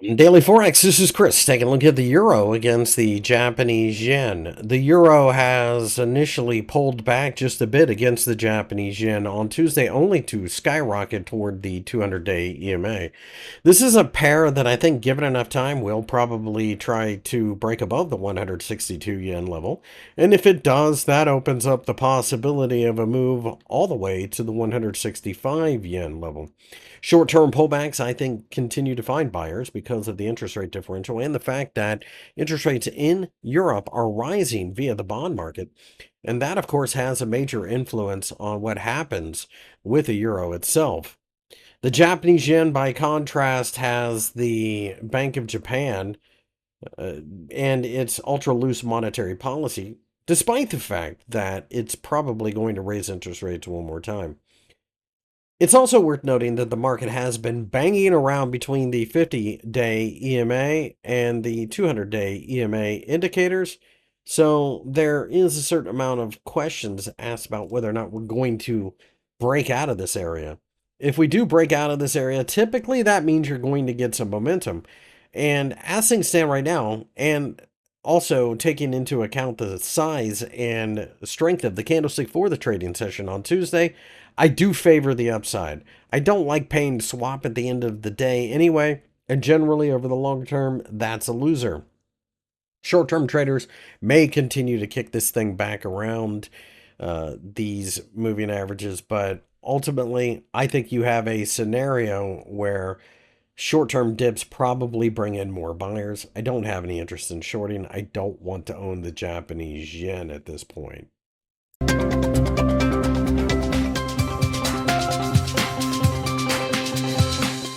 Daily Forex, this is Chris taking a look at the euro against the Japanese yen. The euro has initially pulled back just a bit against the Japanese yen on Tuesday, only to skyrocket toward the 200-day EMA. This is a pair that I think, given enough time, will probably try to break above the 162 yen level. And if it does, that opens up the possibility of a move all the way to the 165 yen level. Short-term pullbacks, I think, continue to find buyers because of the interest rate differential and the fact that interest rates in Europe are rising via the bond market. And that, of course, has a major influence on what happens with the euro itself. The Japanese yen, by contrast, has the Bank of Japan uh, and its ultra loose monetary policy, despite the fact that it's probably going to raise interest rates one more time. It's also worth noting that the market has been banging around between the 50-day EMA and the 200-day EMA indicators. So there is a certain amount of questions asked about whether or not we're going to break out of this area. If we do break out of this area, typically that means you're going to get some momentum. And as things stand right now, and also taking into account the size and strength of the candlestick for the trading session on Tuesday, I do favor the upside. I don't like paying swap at the end of the day anyway, and generally over the long term, that's a loser. Short term traders may continue to kick this thing back around these moving averages, but ultimately, I think you have a scenario where short term dips probably bring in more buyers. I don't have any interest in shorting. I don't want to own the Japanese yen at this point.